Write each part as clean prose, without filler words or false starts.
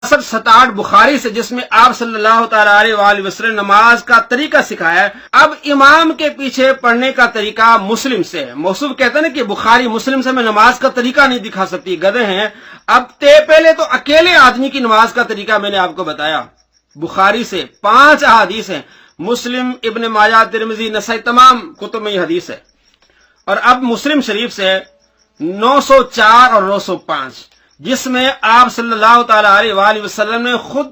67 بخاری سے، جس میں آپ صلی اللہ تعالی علیہ وآلہ وسلم نماز کا طریقہ سکھایا ہے۔ اب امام کے پیچھے پڑھنے کا طریقہ مسلم سے ہے۔ موصوف کہتے ہیں نا کہ بخاری مسلم سے میں نماز کا طریقہ نہیں دکھا سکتی، گدھے ہیں۔ اب پہلے تو اکیلے آدمی کی نماز کا طریقہ میں نے آپ کو بتایا، بخاری سے 5 احادیث ہیں، مسلم، ابن ماجہ، ترمذی، نسائی، تمام کتب میں یہ حدیث ہے۔ اور اب مسلم شریف سے 904 اور 905، جس میں آپ صلی اللہ تعالی علیہ وآلہ وسلم نے خود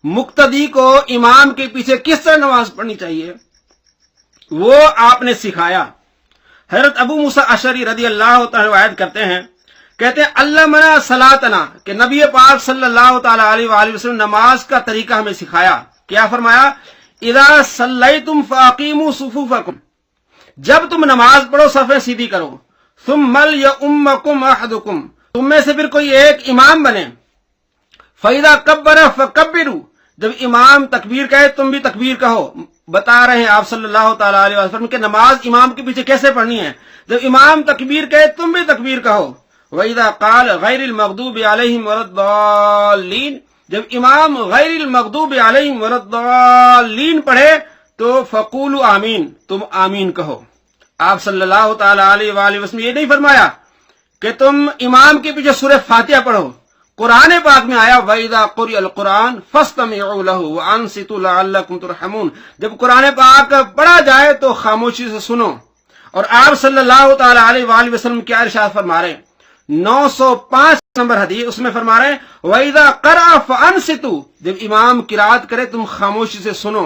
مقتدی کو امام کے پیچھے کس طرح نماز پڑھنی چاہیے وہ آپ نے سکھایا۔ حضرت ابو موسیٰ اشعری رضی اللہ تعالی روایت کرتے ہیں، کہتے ہیں اللہ منا صلاتنا، کہ نبی پاک صلی اللہ تعالی علیہ وآلہ وسلم نماز کا طریقہ ہمیں سکھایا۔ کیا فرمایا؟ اذا صلیتم فاقیموا صفوفکم، جب تم نماز پڑھو صفیں سیدھی کرو، ثم لیؤمکم احدکم، تم میں سے پھر کوئی ایک امام بنے، فاذا کبر فکبروا، جب امام تکبیر کہے تم بھی تکبیر کہو۔ بتا رہے ہیں آپ صلی اللہ تعالی علیہ وسلم کہ نماز امام کے پیچھے کیسے پڑھنی ہے، جب امام تکبیر کہے تم بھی تکبیر کہو۔ وَإِذَا قَالَ غَيْرِ الْمَغْضُوبِ عَلَيْهِمْ وَلَا الضَّالِّينَ، جب امام غیر المغضوب علیہم ولا الضالین پڑھے تو فقولوا آمین، تم آمین کہو۔ آپ صلی اللہ تعالی علیہ وآلہ وسلم یہ نہیں فرمایا کہ تم امام کے پیچھے سورہ فاتحہ پڑھو۔ قرآن پاک میں آیا وَإِذَا قُرِئَ الْقُرْآنُ فَاسْتَمِعُوا لَهُ وَأَنصِتُوا لَعَلَّكُمْ تُرْحَمُونَ، جب قرآن پاک پڑھا جائے تو خاموشی سے سنو۔ اور آپ صلی اللہ تعالی علیہ وآلہ وسلم کیا ارشاد فرما رہے ہیں؟ 905 نمبر حدیث، اس میں فرما رہے ہیں وَإِذَا قَرَأَ فَأَنصِتُوا، جب امام قرات کرے تم خاموشی سے سنو۔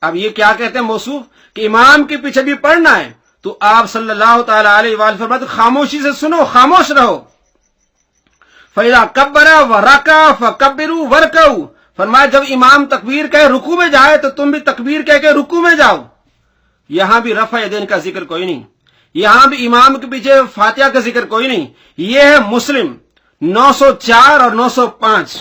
اب یہ کیا کہتے ہیں موصوف کہ امام کے پیچھے بھی پڑھنا ہے، تو آپ صلی اللہ تعالی علیہ وآلہ وسلم فرماتے خاموشی سے سنو، خاموش رہو۔ فَإِذَا كَبَّرَ وَرَكَعَ فَكَبِّرُوا وَارْكَعُوا، فرمایا جب امام تکبیر کہے رکوع میں جائے تو تم بھی تکبیر کہہ کے رکوع میں جاؤ۔ یہاں بھی رفع یدین کا ذکر کوئی نہیں، یہاں بھی امام کے پیچھے فاتحہ کا ذکر کوئی نہیں۔ یہ ہے مسلم 904 اور 905۔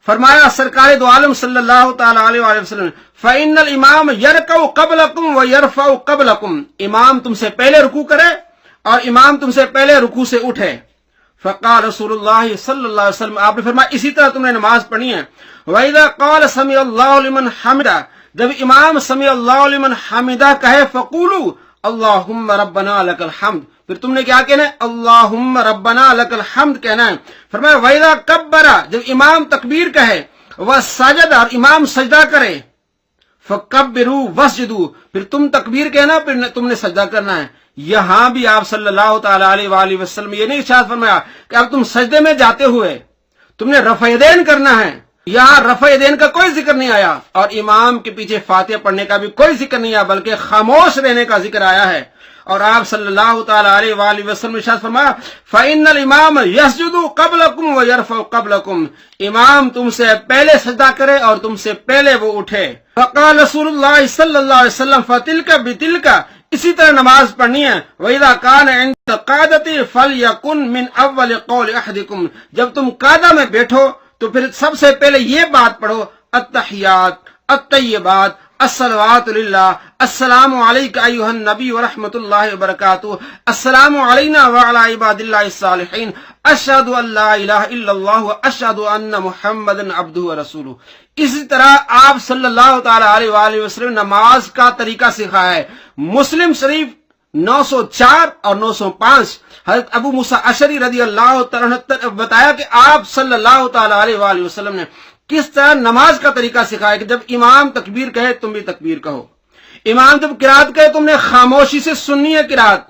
فرمایا سرکار دو عالم صلی اللہ تعالی علیہ وآلہ وسلم فَإِنَّ الْإِمَامَ يَرْكَعُ قَبْلَكُمْ وَيَرْفَعُ قَبْلَكُمْ، امام تم سے پہلے رکوع کرے اور امام تم سے پہلے رکوع سے اٹھے۔ فقال رسول اللہ صلی اللہ علیہ وسلم، آپ نے فرمایا اسی طرح تم نے نماز پڑھنی ہے۔ وَإِذَا قَالَ سَمِعَ اللَّهُ لِمَنْ حَمِدَهُ، جب امام سمع اللہ لمن حمدہ کہے فقولوا اللہم ربنا لک الحمد، پھر تم نے کیا کہنا ہے؟ اللہم ربنا لک الحمد کہنا ہے۔ فرمایا وَإِذَا كَبَّرَ، جب امام تکبیر کہے، وَسَجَدَ، اور امام سجدہ کرے، فَكَبِّرُوا وَاسْجُدُوا، پھر تم تکبیر کہنا، پھر تم نے سجدہ کرنا ہے۔ یہاں بھی آپ صلی اللہ تعالی علیہ وآلہ وسلم یہ نہیں ارشاد فرمایا کہ اب تم سجدے میں جاتے ہوئے تم نے رفع یدین کرنا ہے، یہاں رفع یدین کا کوئی ذکر نہیں آیا، اور امام کے پیچھے فاتحہ پڑھنے کا بھی کوئی ذکر نہیں آیا، بلکہ خاموش رہنے کا ذکر آیا ہے۔ اور آپ صلی اللہ تعالی علیہ وآلہ وسلم ارشاد فرمایا فَإِنَّ الْإِمَامَ يَسْجُدُ قَبْلَكُمْ وَيَرْفَعُ قَبْلَكُمْ، امام تم سے پہلے سجدہ کرے اور تم سے پہلے وہ اٹھے۔ فقال رسول اللہ صلی اللہ علیہ وسلم فَتِلْكَ بِتِلْكَ، اسی طرح نماز پڑھنی ہے۔ وَإِذَا كَانَ عِندَ الْقَعْدَةِ فَلْيَكُنْ مِنْ أَوَّلِ قَوْلِ أَحَدِكُمْ، جب تم قعدہ میں بیٹھو تو پھر سب سے پہلے یہ بات پڑھو التحیات الطیبات الصلوات للہ، السلام علیک ایھا النبی ورحمۃ اللہ وبرکاتہ، السلام علینا وعلی عباد اللہ الصالحین، اشہد ان لا الہ الا اللہ واشہد ان محمدا عبدہ ورسولہ۔ اسی طرح آپ صلی اللہ تعالی علیہ وآلہ وسلم نماز کا طریقہ سکھایا ہے۔ مسلم شریف 904 اور 905 حضرت ابو موسیٰ اشعری رضی اللہ تعالیٰ عنہ بتایا کہ آپ صلی اللہ تعالی علیہ وآلہ وسلم نے کس طرح نماز کا طریقہ سکھایا کہ جب امام تکبیر کہے تم بھی تکبیر کہو، امام جب قرات کہے تم نے خاموشی سے سننی ہے قرات،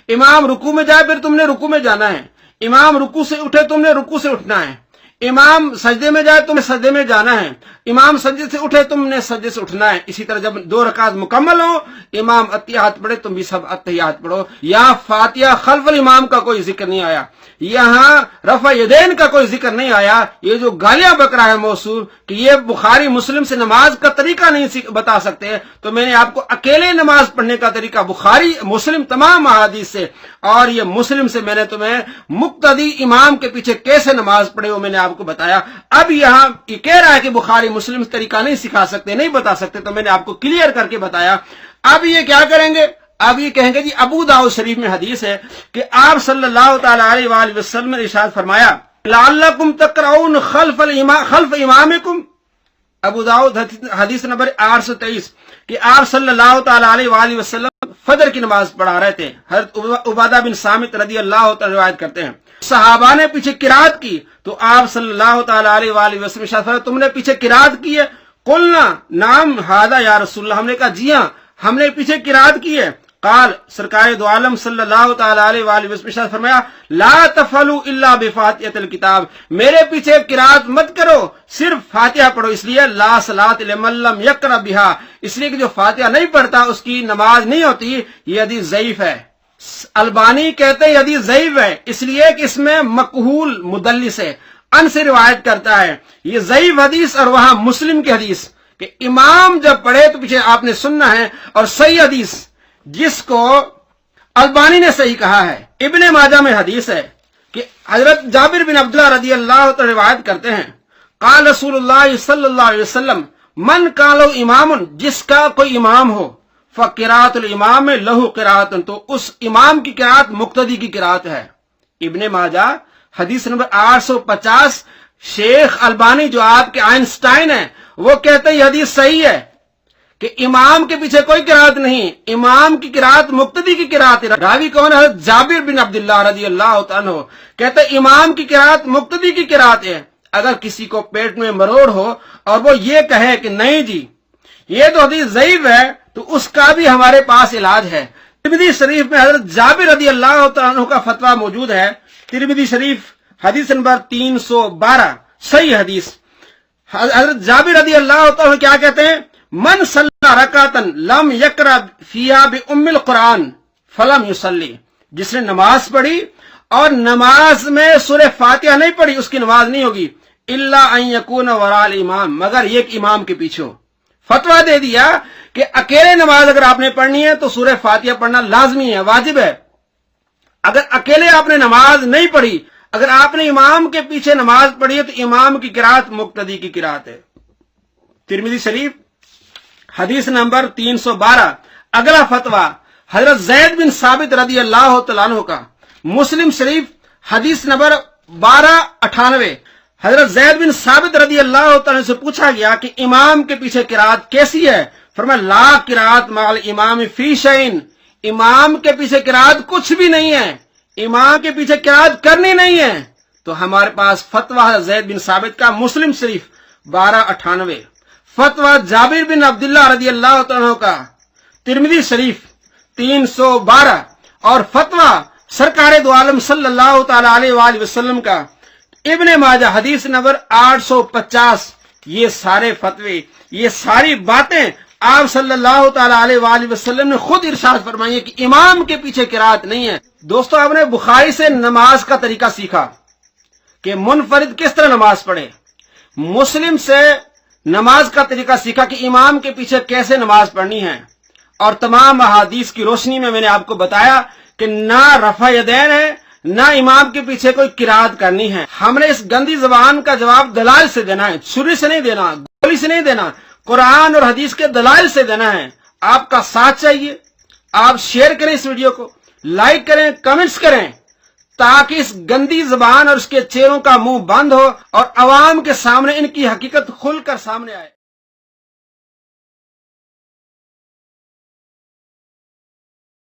امام رکوع میں جائے پھر تم نے رکوع میں جانا ہے، امام رکوع سے اٹھے تم نے رکوع سے اٹھنا ہے، امام سجدے میں جائے تم نے سجدے میں جانا ہے، امام سجدے سے اٹھے تم نے سجدے سے اٹھنا ہے۔ اسی طرح جب 2 رکعت مکمل ہو امام اتحیات پڑھے تم بھی سب اتحیات پڑھو۔ یہاں فاتحہ خلف الامام کا کوئی ذکر نہیں آیا، یہاں رفع یدین کا کوئی ذکر نہیں آیا۔ یہ جو گالیاں بک رہا ہے موصول کہ یہ بخاری مسلم سے نماز کا طریقہ نہیں بتا سکتے، تو میں نے آپ کو اکیلے نماز پڑھنے کا طریقہ بخاری مسلم تمام احادیث سے اور یہ مسلم سے میں نے تمہیں مقتدی امام کے پیچھے کیسے نماز پڑھے وہ میں نے آپ کو بتایا۔ اب یہاں یہ کہہ رہا ہے کہ بخاری مسلم طریقہ نہیں سکھا سکتے، نہیں بتا سکتے، تو میں نے آپ کو کلیئر کر کے بتایا۔ اب یہ کیا کریں گے؟ اب یہ کہیں گے جی ابو داؤد شریف میں حدیث ہے کہ آپ صلی اللہ تعالی علیہ وآلہ وسلم نے ارشاد فرمایا لعلکم تقرؤون خلف امامکم، ابو داؤد حدیث نمبر 823، کہ آپ صلی اللہ تعالی علیہ وآلہ وسلم فجر کی نماز پڑھا رہے تھے۔ حضرت عبادہ بن صامت رضی اللہ تعالی روایت کرتے ہیں، صحابہ نے پیچھے قرات کی تو آپ صلی اللہ تعالی علیہ وآلہ وسلم ارشاد فرمایا تم نے پیچھے قرات کی ہے؟ قلنا نعم ھذا یا رسول اللہ، ہم نے کہا جی ہاں ہم نے پیچھے قرات کی ہے۔ قال سرکار دو عالم صلی اللہ تعالی علیہ وآلہ وسلم ارشاد فرمایا لا تفعلوا الا بفاتحۃ الکتاب، میرے پیچھے قرات مت کرو، صرف فاتحہ پڑھو، اس لیے لا صلاۃ لمن لم یقرأ بها، اس لیے کہ جو فاتحہ نہیں پڑھتا اس کی نماز نہیں ہوتی۔ یہ حدیث ضعیف ہے، البانی کہتے ہیں یہ حدیث ضعیف ہے اس لیے کہ اس میں مقہول مدلس ہے، ان سے روایت کرتا ہے، یہ ضعیف حدیث، اور وہاں مسلم کی حدیث کہ امام جب پڑھے تو پیچھے آپ نے سننا ہے، اور صحیح حدیث جس کو البانی نے صحیح کہا ہے ابن ماجہ میں حدیث ہے کہ حضرت جابر بن عبداللہ رضی اللہ تعالی روایت کرتے ہیں قال رسول اللہ صلی اللہ علیہ وسلم من قالو امام، جس کا کوئی امام ہو، فقرات الامام لہو قرات، تو اس امام کی قرات مقتدی کی قرات ہے۔ ابن ماجہ حدیث نمبر 850، شیخ البانی جو آپ کے آئنسٹائن ہیں وہ کہتے ہیں یہ حدیث صحیح ہے کہ امام کے پیچھے کوئی قرات نہیں، امام کی قرات مقتدی کی قرات ہے۔ راوی کون ہے؟ حضرت جابر بن عبداللہ رضی اللہ تعالیٰ عنہ کہتے ہیں امام کی قرات مقتدی کی قرات ہے۔ اگر کسی کو پیٹ میں مروڑ ہو اور وہ یہ کہے کہ نہیں جی یہ تو حدیث ضعیف ہے تو اس کا بھی ہمارے پاس علاج ہے۔ ترمذی شریف میں حضرت جابر رضی اللہ تعالیٰ عنہ کا فتویٰ موجود ہے، ترمذی شریف حدیث نمبر 312، صحیح حدیث۔ حضرت جابر رضی اللہ تعالیٰ عنہ کیا کہتے ہیں؟ من صلی رکعتن لم یقرأ فیہا بأم القرآن فلم یصلی، جس نے نماز پڑھی اور نماز میں سورہ فاتحہ نہیں پڑھی اس کی نماز نہیں ہوگی، الا ان یکون وراء الامام، مگر یہ کہ امام کے پیچھے ہو۔ فتویٰ دے دیا کہ اکیلے نماز اگر آپ نے پڑھنی ہے تو سورہ فاتحہ پڑھنا لازمی ہے، واجب ہے۔ اگر اکیلے آپ نے نماز نہیں پڑھی، اگر آپ نے امام کے پیچھے نماز پڑھی ہے تو امام کی قرات مقتدی کی قرات ہے۔ ترمذی شریف حدیث نمبر 312، اگلا فتویٰ حضرت زید بن ثابت رضی اللہ تعالیٰ عنہ کا، مسلم شریف حدیث نمبر 1298، حضرت زید بن ثابت رضی اللہ تعالیٰ عنہ سے پوچھا گیا کہ امام کے پیچھے قرات کیسی ہے؟ فرمایا لا قرات مع الامام فی شیء، امام کے پیچھے قرات کچھ بھی نہیں ہے، امام کے پیچھے قرات کرنی نہیں ہے۔ تو ہمارے پاس فتویٰ حضرت زید بن ثابت کا، مسلم شریف 1298، فتویٰ جابر بن عبداللہ رضی اللہ عنہ کا ترمذی شریف 312، اور فتویٰ سرکار دو عالم صلی اللہ تعالی علیہ وآلہ وسلم کا ابن ماجہ حدیث نمبر 850۔ یہ سارے فتوے، یہ ساری باتیں آپ صلی اللہ تعالی علیہ وآلہ وسلم نے خود ارشاد فرمائی ہے کہ امام کے پیچھے قرات نہیں ہے۔ دوستو آپ نے بخاری سے نماز کا طریقہ سیکھا کہ منفرد کس طرح نماز پڑھے، مسلم سے نماز کا طریقہ سیکھا کہ امام کے پیچھے کیسے نماز پڑھنی ہے، اور تمام احادیث کی روشنی میں میں نے آپ کو بتایا کہ نہ رفع یدین ہے نہ امام کے پیچھے کوئی قرات کرنی ہے۔ ہم نے اس گندی زبان کا جواب دلائل سے دینا ہے، چھری سے نہیں دینا، گولی سے نہیں دینا، قرآن اور حدیث کے دلائل سے دینا ہے۔ آپ کا ساتھ چاہیے، آپ شیئر کریں اس ویڈیو کو، لائک کریں، کمنٹس کریں، تاکہ اس گندی زبان اور اس کے چہروں کا منہ بند ہو اور عوام کے سامنے ان کی حقیقت کھل کر سامنے آئے۔